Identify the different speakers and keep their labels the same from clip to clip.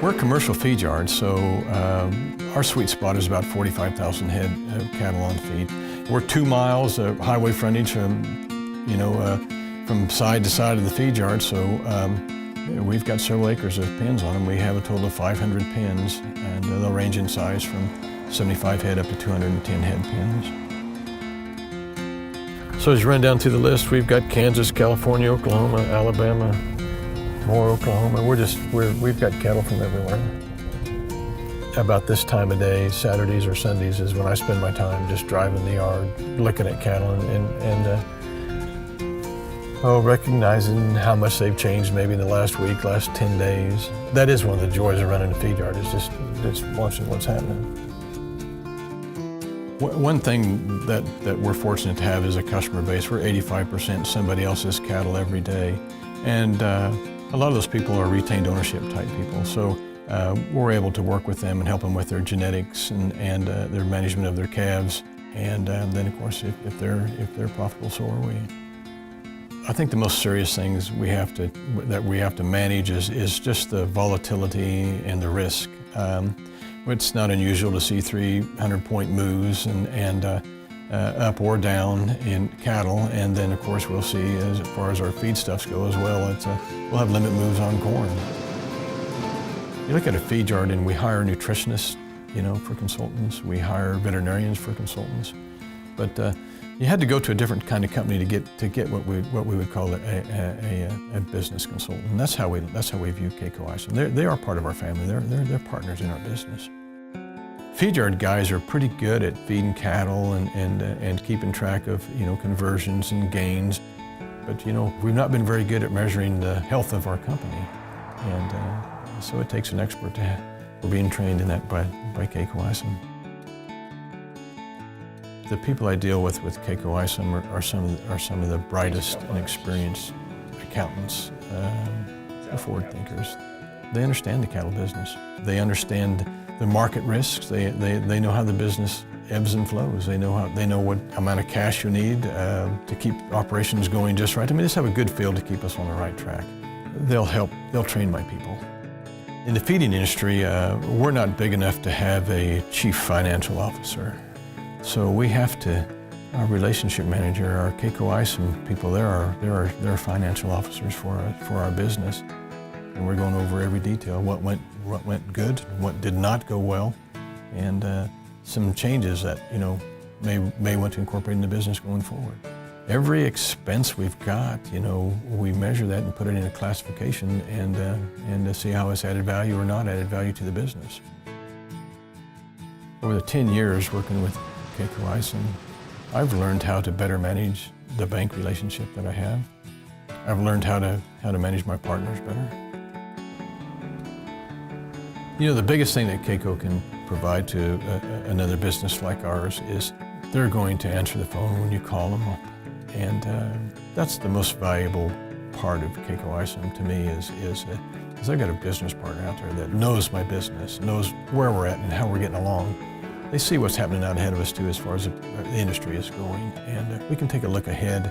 Speaker 1: We're a commercial feed yard, so our sweet spot is about 45,000 head of cattle on feed. We're 2 miles of highway frontage from side to side of the feed yard, so we've got several acres of pens on them. We have a total of 500 pens, and they'll range in size from 75 head up to 210 head pens. So as you run down through the list, we've got Kansas, California, Oklahoma, Alabama, more Oklahoma. We've got cattle from everywhere. About this time of day, Saturdays or Sundays, is when I spend my time just driving the yard, looking at cattle and recognizing how much they've changed maybe in the last week, last 10 days. That is one of the joys of running a feed yard, is just watching what's happening. One thing that we're fortunate to have is a customer base. We're 85% somebody else's cattle every day. And a lot of those people are retained ownership type people. So we're able to work with them and help them with their genetics and their management of their calves. And then of course, if they're profitable, so are we. I think the most serious things we have to manage is just the volatility and the risk. It's not unusual to see 300-point moves and up or down in cattle, and then of course we'll see, as far as our feedstuffs go as well, we'll have limit moves on corn. You look at a feed yard and we hire nutritionists, for consultants. We hire veterinarians for consultants, but you had to go to a different kind of company to get what we would call a business consultant. And that's how we view Keiko Isom. They are part of our family. They're partners in our business. Feed yard guys are pretty good at feeding cattle and keeping track of conversions and gains, but we've not been very good at measuring the health of our company, and so it takes an expert we're being trained in that by Keiko Isom. The people I deal with Keiko Isom are some of the brightest and experienced accountants, forward thinkers. They understand the cattle business. They understand the market risks. They know how the business ebbs and flows. They know what amount of cash you need to keep operations going just right. I mean, they just have a good feel to keep us on the right track. They'll train my people. In the feeding industry, we're not big enough to have a chief financial officer. So we have to, our relationship manager, our Keiko Isom people, they're financial officers for our business. And we're going over every detail, what went good, what did not go well, and some changes that may want to incorporate in the business going forward. Every expense we've got, we measure that and put it in a classification and to see how it's added value or not added value to the business. Over the 10 years working with Keiko Isom, I've learned how to better manage the bank relationship that I have. I've learned how to manage my partners better. The biggest thing that Keiko can provide to another business like ours is they're going to answer the phone when you call them up. And that's the most valuable part of Keiko Isom to me is I've got a business partner out there that knows my business, knows where we're at and how we're getting along. They see what's happening out ahead of us too as far as the industry is going, and we can take a look ahead.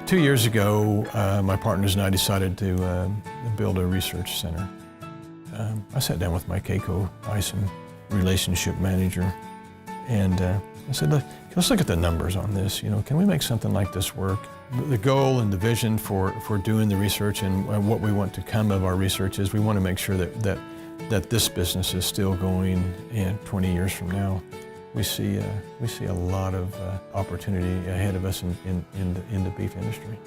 Speaker 1: 2 years ago, my partners and I decided to build a research center. I sat down with my Keiko Isom relationship manager, and I said, let's look at the numbers on this. Can we make something like this work? The goal and the vision for doing the research and what we want to come of our research is we want to make sure that this business is still going in 20 years from now. We see a lot of opportunity ahead of us in the beef industry.